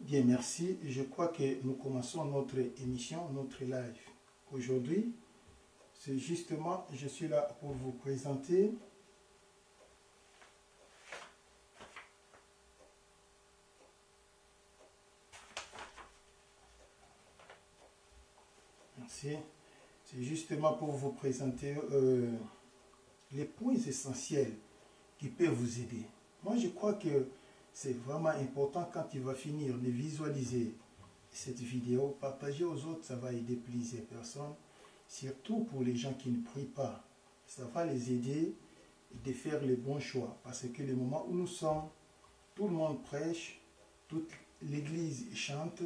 Bien, merci. Je crois que nous commençons notre émission, notre live. Aujourd'hui, c'est justement, je suis là pour vous présenter merci. C'est justement pour vous présenter les points essentiels qui peuvent vous aider. Moi, je crois que c'est vraiment important quand tu vas finir de visualiser cette vidéo, partager aux autres, ça va aider plusieurs personnes, surtout pour les gens qui ne prient pas. Ça va les aider de faire les bons choix, parce que le moment où nous sommes, tout le monde prêche, toute l'église chante,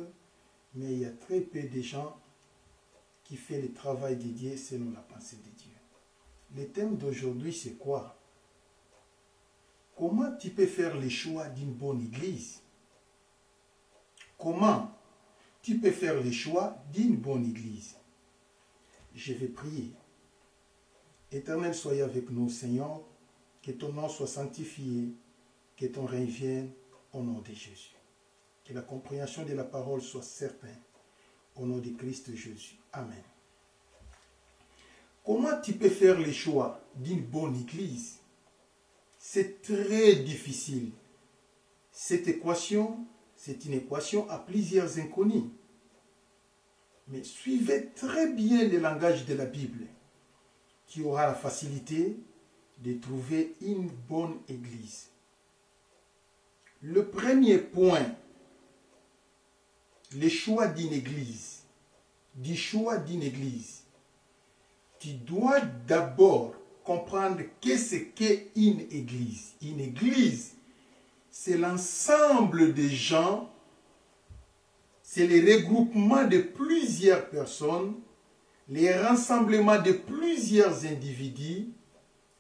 mais il y a très peu de gens qui font le travail dédié selon la pensée de Dieu. Le thème d'aujourd'hui, c'est quoi? Comment tu peux faire le choix d'une bonne église? Comment tu peux faire le choix d'une bonne église? Je vais prier. Éternel, soyez avec nous, Seigneur. Que ton nom soit sanctifié, que ton règne vienne au nom de Jésus. Que la compréhension de la parole soit certaine au nom de Christ Jésus. Amen. Comment tu peux faire le choix d'une bonne église? C'est très difficile. Cette équation, c'est une équation à plusieurs inconnus. Mais suivez très bien le langage de la Bible. Tu auras la facilité de trouver une bonne église. Le premier point, le choix d'une église. Du choix d'une église. Tu dois d'abord comprendre qu'est-ce qu'est une église. Une église, c'est l'ensemble des gens, c'est le regroupement de plusieurs personnes, les rassemblements de plusieurs individus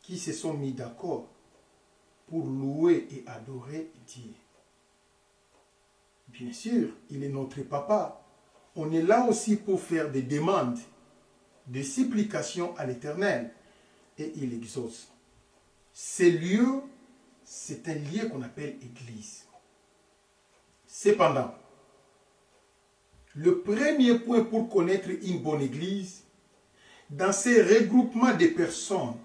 qui se sont mis d'accord pour louer et adorer Dieu. Bien sûr, il est notre papa. On est là aussi pour faire des demandes, des supplications à l'Éternel. Et il exauce. Ces lieux, c'est un lieu qu'on appelle église. Cependant, le premier point pour connaître une bonne église, dans ces regroupements de personnes,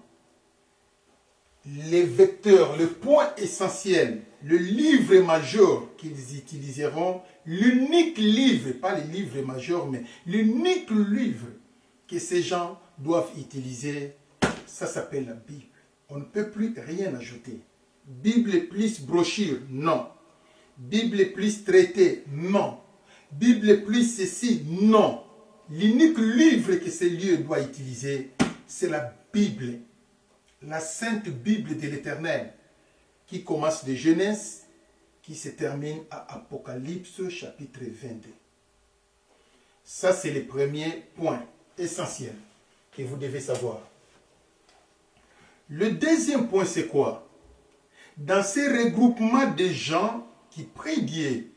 les vecteurs, le point essentiel, le livre majeur qu'ils utiliseront, l'unique livre, pas les livres majeurs, mais l'unique livre que ces gens doivent utiliser, ça s'appelle la Bible. On ne peut plus rien ajouter. Bible plus brochure, non. Bible plus traité, non. Bible plus ceci, non. L'unique livre que ce lieu doit utiliser, c'est la Bible. La sainte Bible de l'Éternel, qui commence de Genèse, qui se termine à Apocalypse chapitre 22. Ça, c'est le premier point essentiel que vous devez savoir. Le deuxième point, c'est quoi? Dans ces regroupements de gens qui prient Dieu,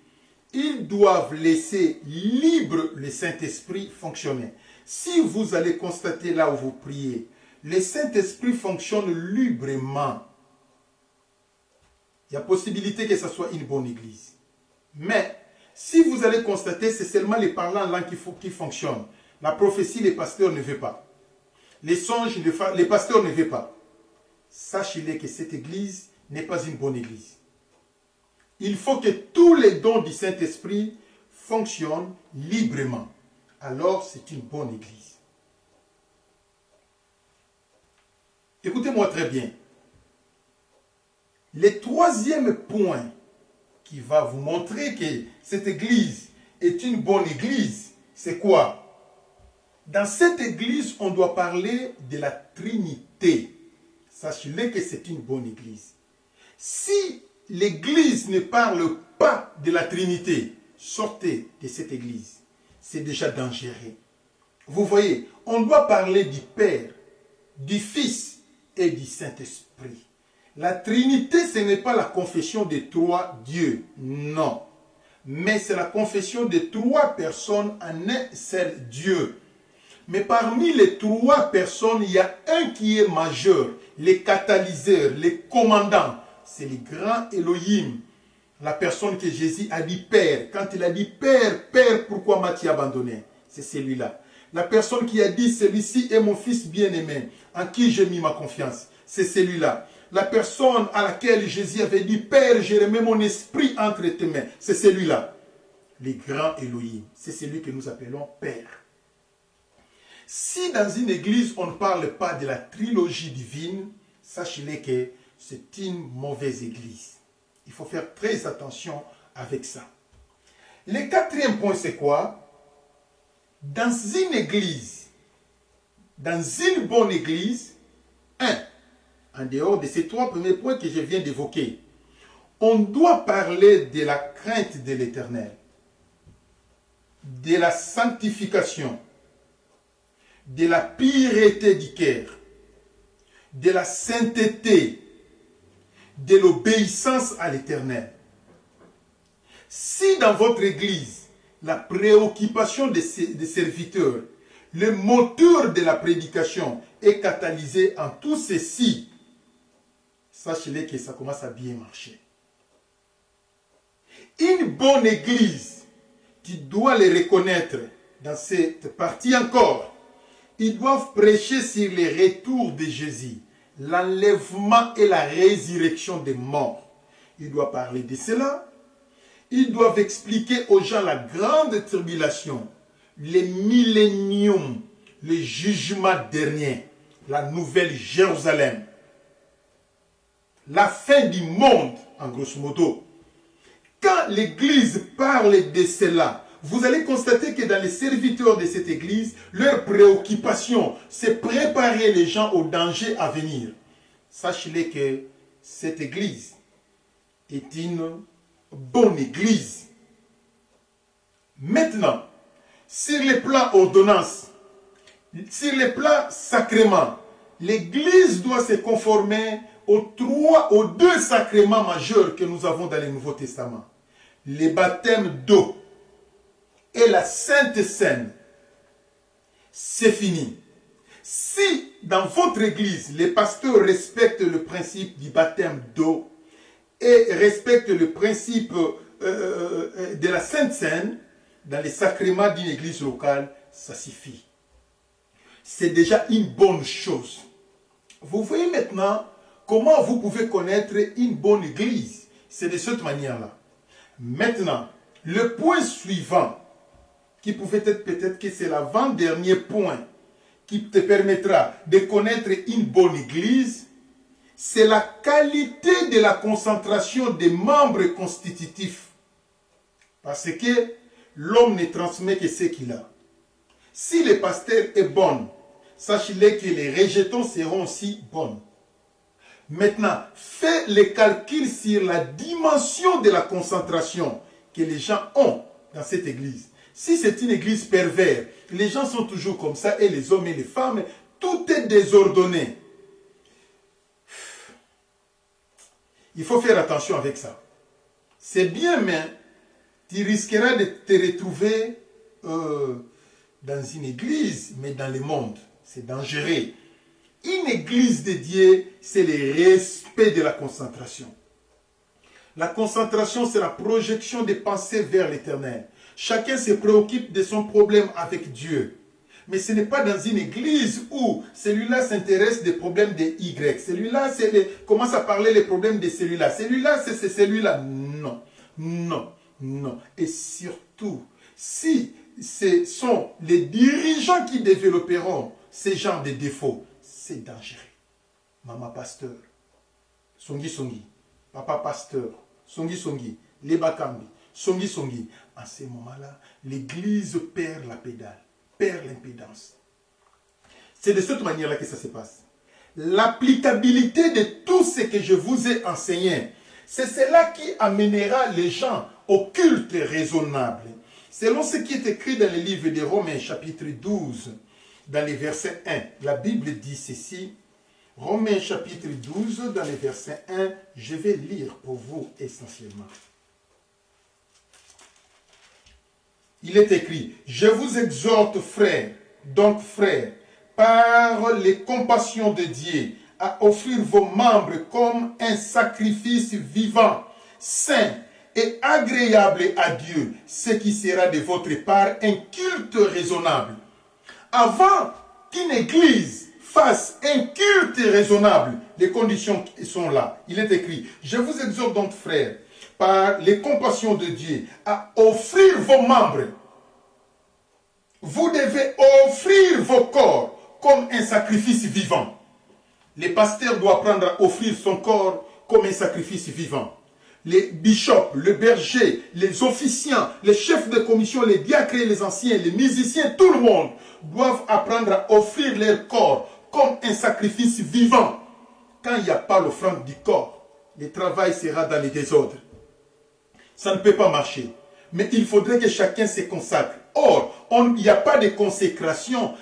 ils doivent laisser libre le Saint-Esprit fonctionner. Si vous allez constater là où vous priez, le Saint-Esprit fonctionne librement. Il y a possibilité que ce soit une bonne église. Mais, si vous allez constater, c'est seulement les parlants là qui fonctionnent. La prophétie, les pasteurs ne veulent pas. Les songes, les pasteurs ne veulent pas. Sachez-le que cette église n'est pas une bonne église. Il faut que tous les dons du Saint-Esprit fonctionnent librement. Alors, c'est une bonne église. Écoutez-moi très bien. Le troisième point qui va vous montrer que cette église est une bonne église, c'est quoi? Dans cette église, on doit parler de la Trinité. Sachez-le que c'est une bonne église. Si l'église ne parle pas de la Trinité, sortez de cette église. C'est déjà dangereux. Vous voyez, on doit parler du Père, du Fils et du Saint-Esprit. La Trinité, ce n'est pas la confession de trois dieux, non. Mais c'est la confession de trois personnes en un seul Dieu. Mais parmi les trois personnes, il y a un qui est majeur, les catalyseurs, les commandants. C'est le grand Elohim. La personne que Jésus a dit Père, quand il a dit Père, Père, pourquoi m'as-tu abandonné? C'est celui-là. La personne qui a dit celui-ci est mon fils bien-aimé, en qui j'ai mis ma confiance. C'est celui-là. La personne à laquelle Jésus avait dit Père, je remets mon esprit entre tes mains. C'est celui-là. Le grand Elohim. C'est celui que nous appelons Père. Si dans une église on ne parle pas de la trilogie divine, sachez-le que c'est une mauvaise église. Il faut faire très attention avec ça. Le quatrième point, c'est quoi? Dans une église, dans une bonne église, en dehors de ces trois premiers points que je viens d'évoquer, on doit parler de la crainte de l'Éternel, de la sanctification, de la pureté du cœur, de la sainteté, de l'obéissance à l'Éternel. Si dans votre église, la préoccupation des serviteurs, le moteur de la prédication est catalysé en tout ceci, sachez-le que ça commence à bien marcher. Une bonne église, tu dois le reconnaître dans cette partie encore, ils doivent prêcher sur le retour de Jésus, l'enlèvement et la résurrection des morts. Ils doivent parler de cela. Ils doivent expliquer aux gens la grande tribulation, le millénium, le jugement dernier, la nouvelle Jérusalem, la fin du monde, en grosso modo. Quand l'Église parle de cela, vous allez constater que dans les serviteurs de cette Église, leur préoccupation, c'est préparer les gens au danger à venir. Sachez-le que cette Église est une bonne Église. Maintenant, sur les plans ordonnance, sur les plans sacrements, l'Église doit se conformer aux deux sacrements majeurs que nous avons dans le Nouveau Testament. Le baptême d'eau et la Sainte Seine. C'est fini. Si dans votre église, les pasteurs respectent le principe du baptême d'eau et respectent le principe de la Sainte Seine, dans les sacrements d'une église locale, ça suffit. C'est déjà une bonne chose. Vous voyez maintenant comment vous pouvez connaître une bonne église. C'est de cette manière-là. Maintenant, le point suivant, qui pouvait être peut-être que c'est l'avant-dernier point qui te permettra de connaître une bonne église, c'est la qualité de la concentration des membres constitutifs. Parce que l'homme ne transmet que ce qu'il a. Si le pasteur est bon, sachez-le que les rejetons seront aussi bonnes. Maintenant, fais le calcul sur la dimension de la concentration que les gens ont dans cette église. Si c'est une église perverse, les gens sont toujours comme ça, et les hommes et les femmes, tout est désordonné. Il faut faire attention avec ça. C'est bien, mais tu risqueras de te retrouver dans une église, mais dans le monde. C'est dangereux. Une église dédiée, c'est le respect de la concentration. La concentration, c'est la projection des pensées vers l'éternel. Chacun se préoccupe de son problème avec Dieu. Mais ce n'est pas dans une église où celui-là s'intéresse des problèmes de Y. Celui-là commence à parler des problèmes de celui-là. Celui-là, c'est celui-là. Non, non, non. Et surtout, si ce sont les dirigeants qui développeront ces genres de défauts, c'est dangereux. Maman pasteur, songi songi, papa pasteur, songi songi, lebakambi, songi songi. En ce moment-là, l'église perd la pédale, perd l'impédance. C'est de cette manière-là que ça se passe. L'applicabilité de tout ce que je vous ai enseigné, c'est cela qui amènera les gens au culte raisonnable. Selon ce qui est écrit dans le livre de Romains, chapitre 12, dans les versets 1, la Bible dit ceci. Romains, chapitre 12, dans les versets 1, je vais lire pour vous essentiellement. Il est écrit, « Je vous exhorte, frères, donc frères, par les compassions de Dieu, à offrir vos membres comme un sacrifice vivant, saint et agréable à Dieu, ce qui sera de votre part un culte raisonnable. Avant qu'une église fasse un culte raisonnable, les conditions sont là. Il est écrit, je vous exhorte donc, frères, par les compassions de Dieu, à offrir vos membres. Vous devez offrir vos corps comme un sacrifice vivant. Les pasteurs doivent apprendre à offrir son corps comme un sacrifice vivant. Les bishops, le berger, les officiants, les chefs de commission, les diacres, les anciens, les musiciens, tout le monde doivent apprendre à offrir leur corps comme un sacrifice vivant. Quand il n'y a pas l'offrande du corps, le travail sera dans les désordres. Ça ne peut pas marcher. Mais il faudrait que chacun se consacre. Or, il n'y a pas de consacration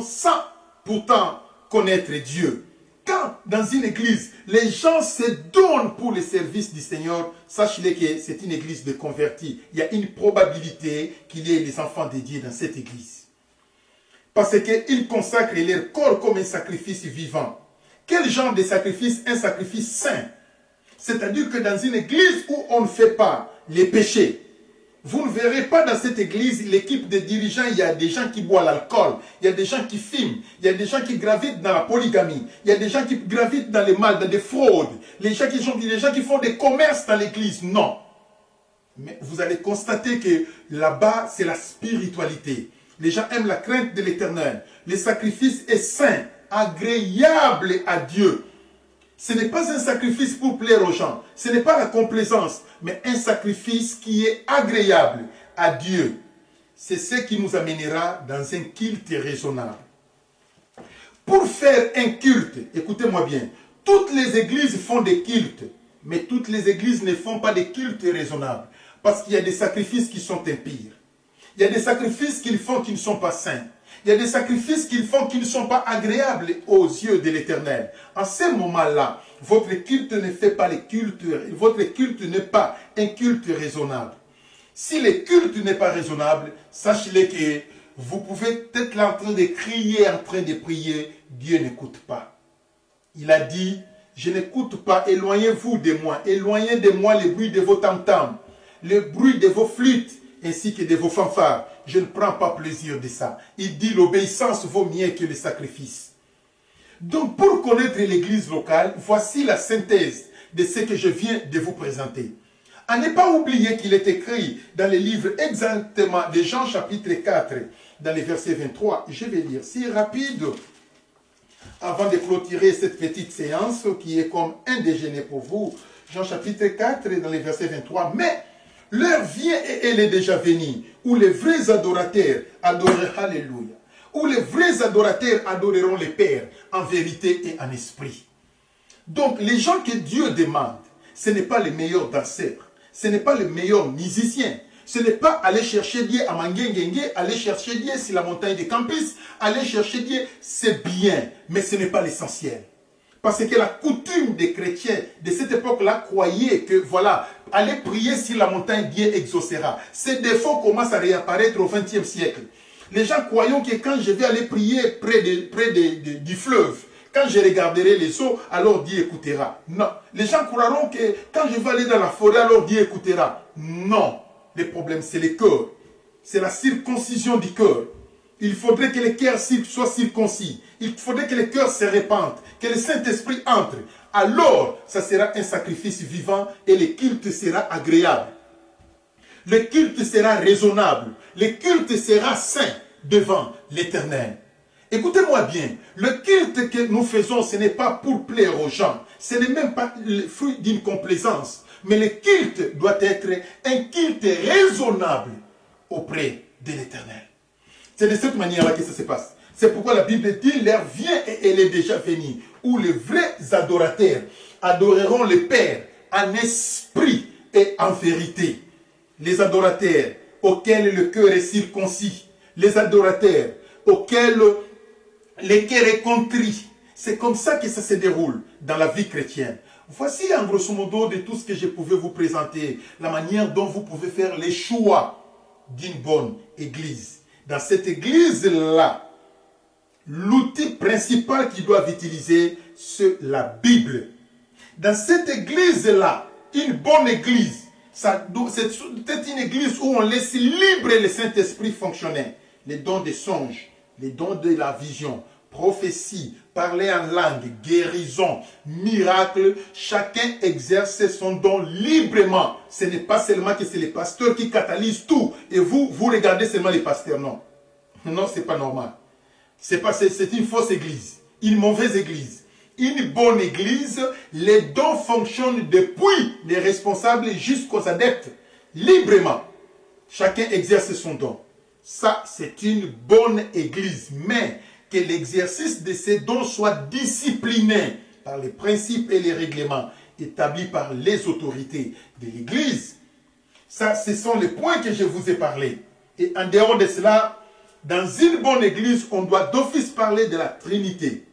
sans pourtant connaître Dieu. Quand dans une église, les gens se donnent pour le service du Seigneur, sachez que c'est une église de convertis. Il y a une probabilité qu'il y ait les enfants de Dieu dans cette église. Parce qu'ils consacrent leur corps comme un sacrifice vivant. Quel genre de sacrifice? Un sacrifice saint. C'est-à-dire que dans une église où on ne fait pas les péchés, vous ne verrez pas dans cette église l'équipe de dirigeants, il y a des gens qui boivent l'alcool, il y a des gens qui fument, il y a des gens qui gravitent dans la polygamie, il y a des gens qui gravitent dans les mal, dans des fraudes, les gens qui font des commerces dans l'église. Non. Mais vous allez constater que là-bas, c'est la spiritualité. Les gens aiment la crainte de l'Éternel. Le sacrifice est saint, agréable à Dieu. Ce n'est pas un sacrifice pour plaire aux gens. Ce n'est pas la complaisance, mais un sacrifice qui est agréable à Dieu. C'est ce qui nous amènera dans un culte raisonnable. Pour faire un culte, écoutez-moi bien, toutes les églises font des cultes, mais toutes les églises ne font pas des cultes raisonnables. Parce qu'il y a des sacrifices qui sont impurs. Il y a des sacrifices qu'ils font qui ne sont pas saints. Il y a des sacrifices qu'ils font qui ne sont pas agréables aux yeux de l'Éternel. En ce moment-là, votre culte ne fait pas les cultes, votre culte n'est pas un culte raisonnable. Si le culte n'est pas raisonnable, sachez-le que vous pouvez être là en train de crier, en train de prier, Dieu n'écoute pas. Il a dit, je n'écoute pas, éloignez-vous de moi, éloignez de moi le bruit de vos tam-tams, le bruit de vos flûtes, ainsi que de vos fanfares. Je ne prends pas plaisir de ça. Il dit l'obéissance vaut mieux que le sacrifice. Donc pour connaître l'église locale, voici la synthèse de ce que je viens de vous présenter. À ne pas oublier qu'il est écrit dans le livre exactement de Jean chapitre 4, dans les versets 23. Je vais lire, c'est rapide, avant de clôturer cette petite séance qui est comme un déjeuner pour vous. Jean chapitre 4, dans les versets 23. Mais l'heure vient et elle est déjà venue, où les vrais adorateurs adoreront, alléluia, où les vrais adorateurs adoreront le Père en vérité et en esprit. Donc les gens que Dieu demande, ce n'est pas les meilleurs danseurs, ce n'est pas les meilleurs musiciens, ce n'est pas aller chercher Dieu à Manguengenge, aller chercher Dieu sur la montagne de Campus, aller chercher Dieu, c'est bien, mais ce n'est pas l'essentiel. Parce que la coutume des chrétiens de cette époque-là croyait que, voilà, aller prier sur la montagne, Dieu exaucera. Ces défauts commencent à réapparaître au XXe siècle. Les gens croyant que quand je vais aller prier près du fleuve, quand je regarderai les eaux, alors Dieu écoutera. Non. Les gens croiront que quand je vais aller dans la forêt, alors Dieu écoutera. Non. Le problème, c'est le cœur. C'est la circoncision du cœur. Il faudrait que le cœur soit circoncis. Il faudrait que le cœur se répande, que le Saint-Esprit entre. Alors, ça sera un sacrifice vivant et le culte sera agréable. Le culte sera raisonnable. Le culte sera saint devant l'Éternel. Écoutez-moi bien, le culte que nous faisons, ce n'est pas pour plaire aux gens. Ce n'est même pas le fruit d'une complaisance. Mais le culte doit être un culte raisonnable auprès de l'Éternel. C'est de cette manière-là que ça se passe. C'est pourquoi la Bible dit, l'heure vient et elle est déjà venue, où les vrais adorateurs adoreront le Père en esprit et en vérité. Les adorateurs auxquels le cœur est circoncis, les adorateurs auxquels le cœur est contrit. C'est comme ça que ça se déroule dans la vie chrétienne. Voici en grosso modo de tout ce que je pouvais vous présenter, la manière dont vous pouvez faire les choix d'une bonne église. Dans cette église-là, l'outil principal qu'ils doivent utiliser, c'est la Bible. Dans cette église-là, une bonne église, C'est une église où on laisse libre le Saint-Esprit fonctionner. Les dons des songes, les dons de la vision, prophétie, parler en langue, guérison, miracle. Chacun exerce son don librement. Ce n'est pas seulement que c'est les pasteurs qui catalysent tout. Et vous regardez seulement les pasteurs. Non. Non, ce n'est pas normal. C'est une fausse église. Une mauvaise église. Une bonne église, les dons fonctionnent depuis les responsables jusqu'aux adeptes, librement. Chacun exerce son don. Ça, c'est une bonne église. Mais que l'exercice de ces dons soit discipliné par les principes et les règlements établis par les autorités de l'église. Ça, ce sont les points que je vous ai parlé. Et en dehors de cela, dans une bonne église, on doit d'office parler de la Trinité.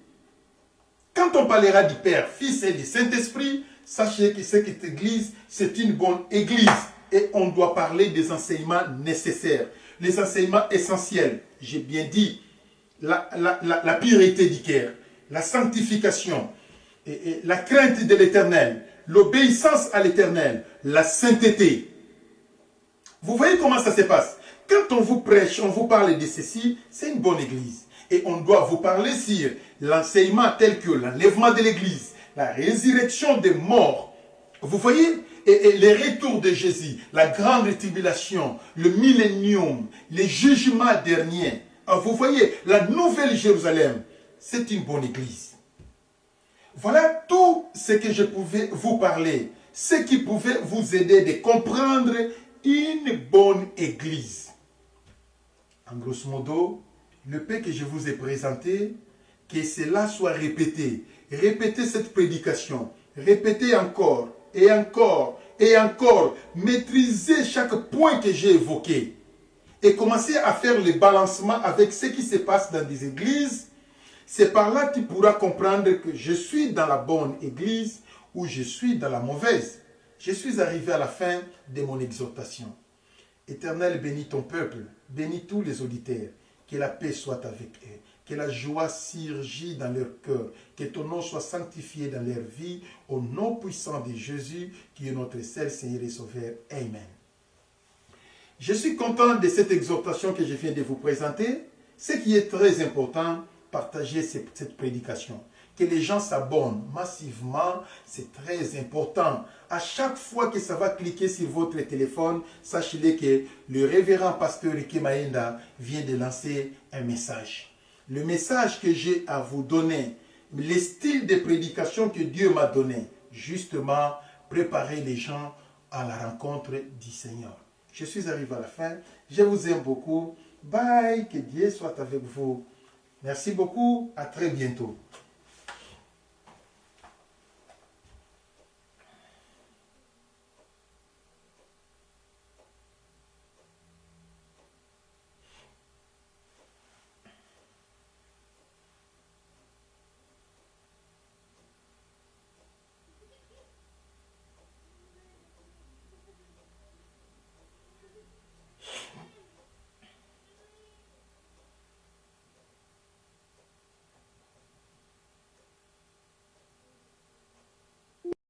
Quand on parlera du Père, Fils et du Saint-Esprit, sachez que cette église, c'est une bonne église. Et on doit parler des enseignements nécessaires, les enseignements essentiels. J'ai bien dit, la pureté du cœur, la sanctification, et la crainte de l'Éternel, l'obéissance à l'Éternel, la sainteté. Vous voyez comment ça se passe? Quand on vous prêche, on vous parle de ceci, c'est une bonne église. Et on doit vous parler sur l'enseignement tel que l'enlèvement de l'église, la résurrection des morts. Vous voyez, et les retours de Jésus, la grande tribulation, le millénium, les jugements derniers. Vous voyez, la nouvelle Jérusalem, c'est une bonne église. Voilà tout ce que je pouvais vous parler, ce qui pouvait vous aider de comprendre une bonne église. En grosso modo, le paix que je vous ai présenté, que cela soit répété. Répétez cette prédication. Répétez encore et encore et encore. Maîtrisez chaque point que j'ai évoqué. Et commencez à faire le balancement avec ce qui se passe dans des églises. C'est par là que tu pourras comprendre que je suis dans la bonne église ou je suis dans la mauvaise. Je suis arrivé à la fin de mon exhortation. Éternel, bénis ton peuple, bénis tous les auditeurs. Que la paix soit avec eux, que la joie surgisse dans leur cœur, que ton nom soit sanctifié dans leur vie, au nom puissant de Jésus, qui est notre seul Seigneur et Sauveur. Amen. Je suis content de cette exhortation que je viens de vous présenter. Ce qui est très important, partagez cette prédication. Que les gens s'abonnent massivement, c'est très important. À chaque fois que ça va cliquer sur votre téléphone, sachez que le révérend pasteur Ricky Maenda vient de lancer un message. Le message que j'ai à vous donner, le style de prédication que Dieu m'a donné, justement, préparer les gens à la rencontre du Seigneur. Je suis arrivé à la fin. Je vous aime beaucoup. Bye, que Dieu soit avec vous. Merci beaucoup. À très bientôt.